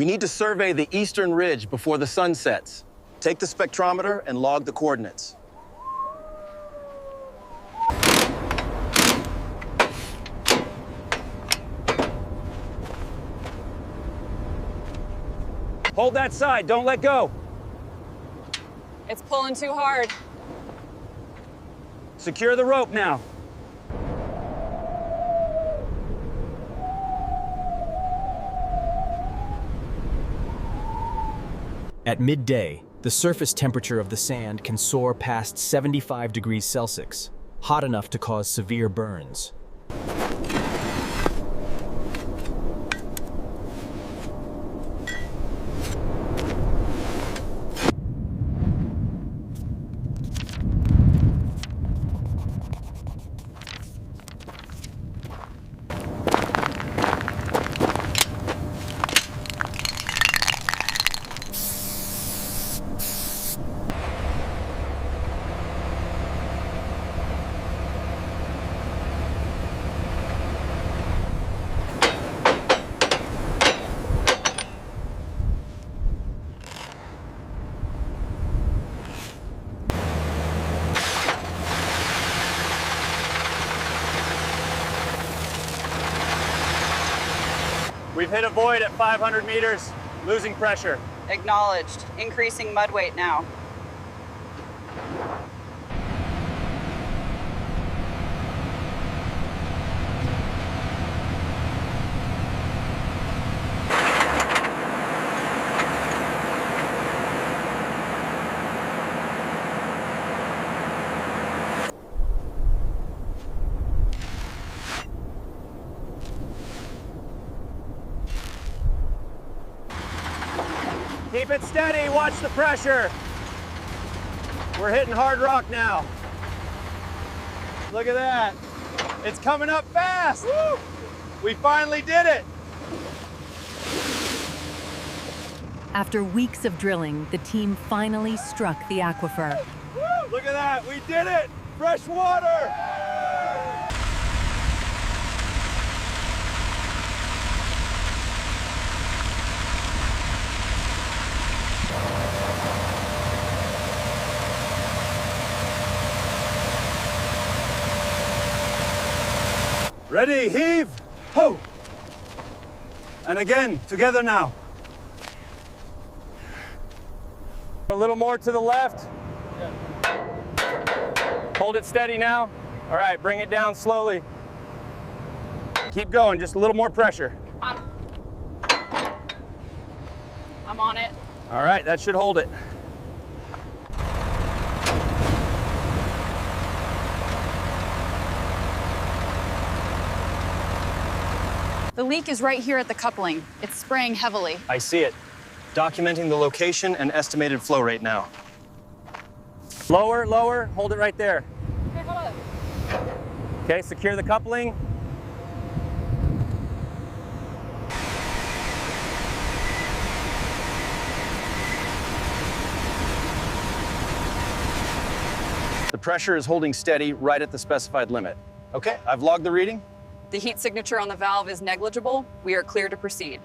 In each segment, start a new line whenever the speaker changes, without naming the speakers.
We need to survey the eastern ridge before the sun sets. Take the spectrometer and log the coordinates.
Hold that side, don't let go.
It's pulling too hard.
Secure the rope now.
At midday, the surface temperature of the sand can soar past 75 degrees Celsius, hot enough to cause severe burns.
We've hit a void at 500 meters, losing pressure.
Acknowledged. Increasing mud weight now.
Keep it steady, watch the pressure. We're hitting hard rock now. Look at that. It's coming up fast. Woo! We finally did it.
After weeks of drilling, the team finally struck the aquifer.
Woo! Look at that, we did it. Fresh water. Ready, heave, ho! And again, together now. A little more to the left. Hold it steady now. All right, bring it down slowly. Keep going, just a little more pressure.
I'm on it.
All right, that should hold it.
The leak is right here at the coupling. It's spraying heavily.
I see it. Documenting the location and estimated flow rate now.
Lower, lower, hold it right there.
Okay, hold up.
Okay, secure the coupling.
The pressure is holding steady right at the specified limit. Okay, I've logged the reading.
The heat signature on the valve is negligible. We are clear to proceed.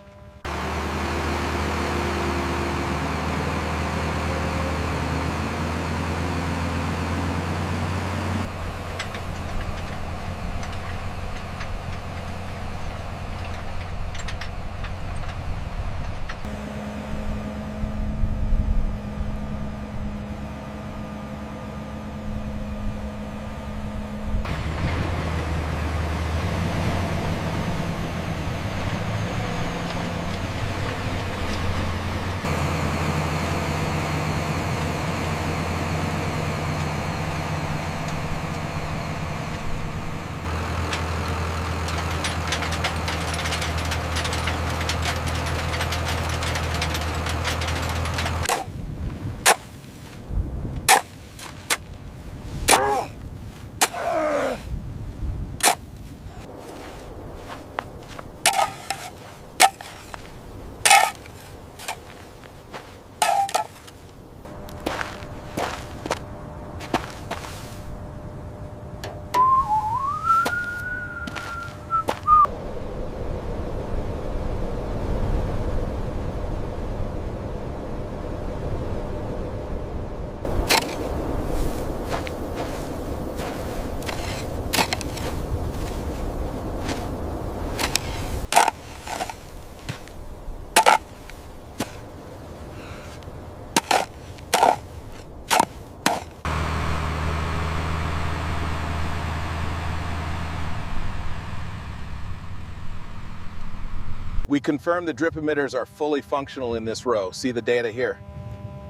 We confirm the drip emitters are fully functional in this row. See the data here.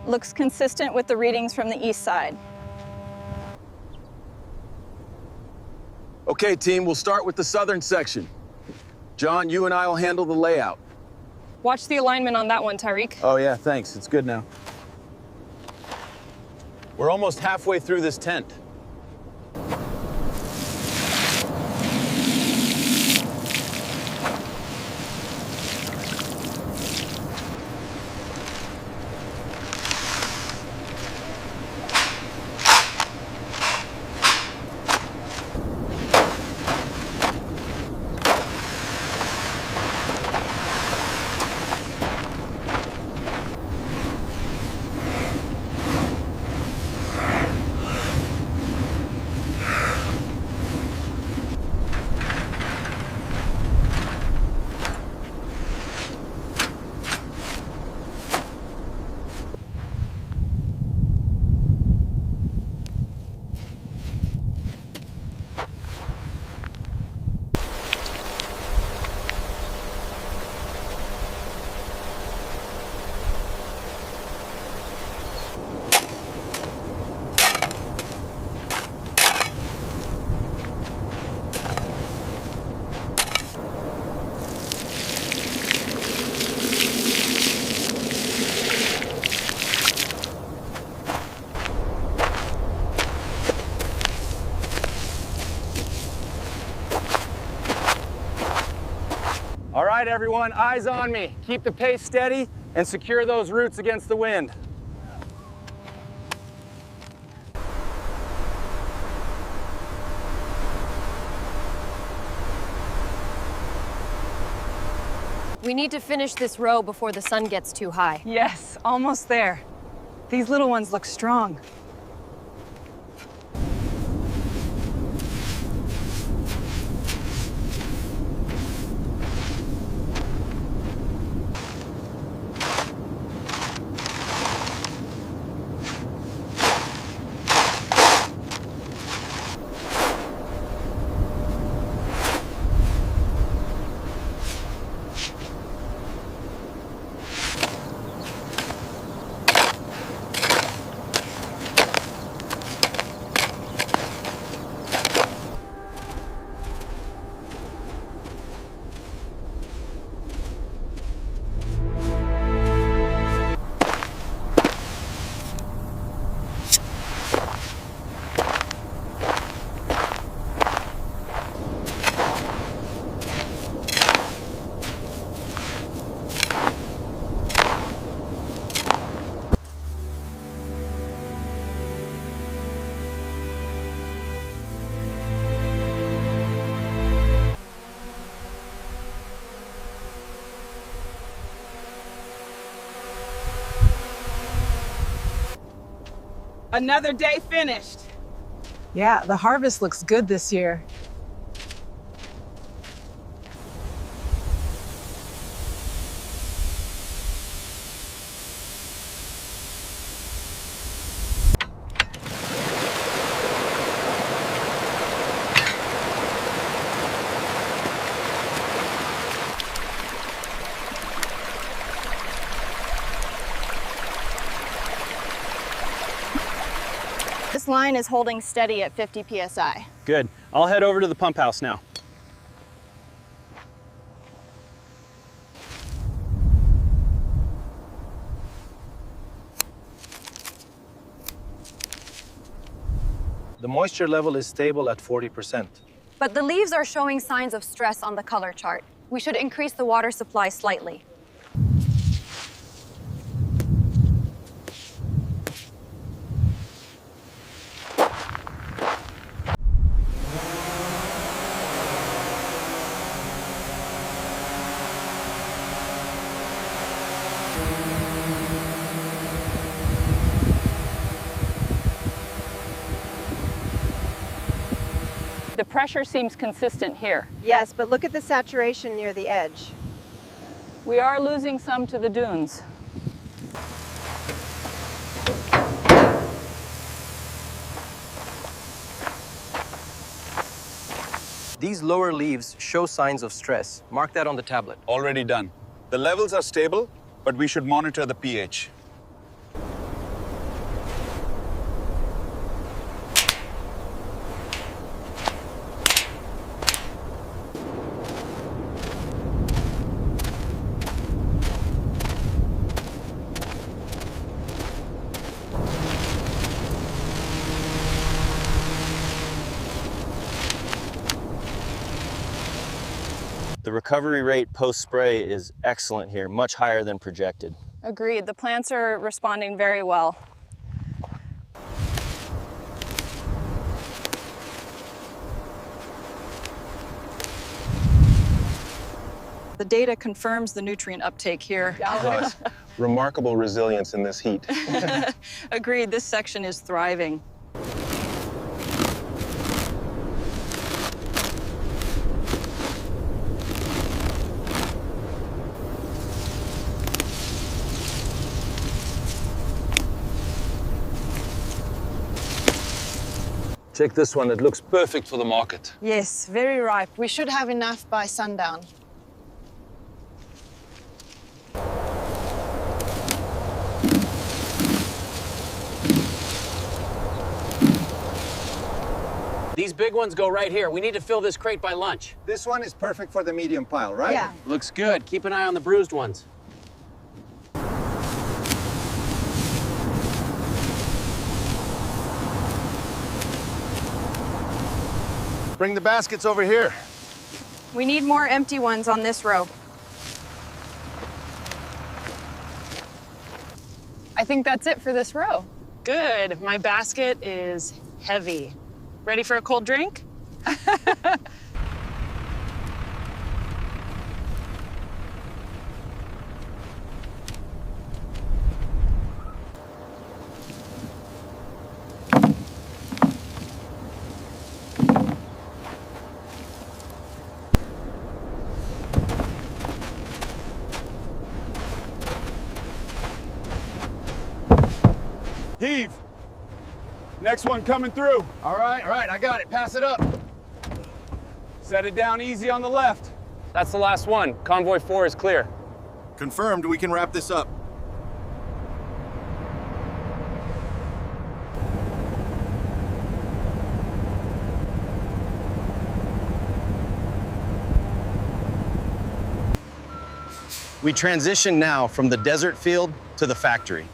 Looks consistent with the readings from the east side.
Okay, team, we'll start with the southern section. John, you and I will handle the layout.
Watch the alignment on that one, Tyreek.
Oh yeah, thanks. It's good now. We're almost halfway through this tent.
All right, everyone, eyes on me. Keep the pace steady and secure those roots against the wind.
We need to finish this row before the sun gets too high.
Yes, almost there. These little ones look strong.
Another day finished.
Yeah, the harvest looks good this year.
This line is holding steady at 50 psi.
Good. I'll head over to the pump house now.
The moisture level is stable at 40%.
But the leaves are showing signs of stress on the color chart. We should increase the water supply slightly.
The pressure seems consistent here.
Yes, but look at the saturation near the edge.
We are losing some to the dunes.
These lower leaves show signs of stress. Mark that on the tablet.
Already done. The levels are stable, but we should monitor the pH.
The recovery rate post-spray is excellent here, much higher than projected.
Agreed. The plants are responding very well. The data confirms the nutrient uptake here.
Remarkable resilience in this heat.
Agreed. This section is thriving.
Check this one. It looks perfect for the market.
Yes, very ripe.
We should have enough by sundown.
These big ones go right here. We need to fill this crate by lunch.
This one is perfect for the medium pile, right?
Yeah.
Looks good. Keep an eye on the bruised ones.
Bring the baskets over here.
We need more empty ones on this row.
I think that's it for this row. Good. My basket is heavy. Ready for a cold drink?
Heave. Next one coming through.
All right, I got it. Pass it up.
Set it down easy on the left.
That's the last one. Convoy 4 is clear.
Confirmed, we can wrap this up.
We transition now from the desert field to the factory.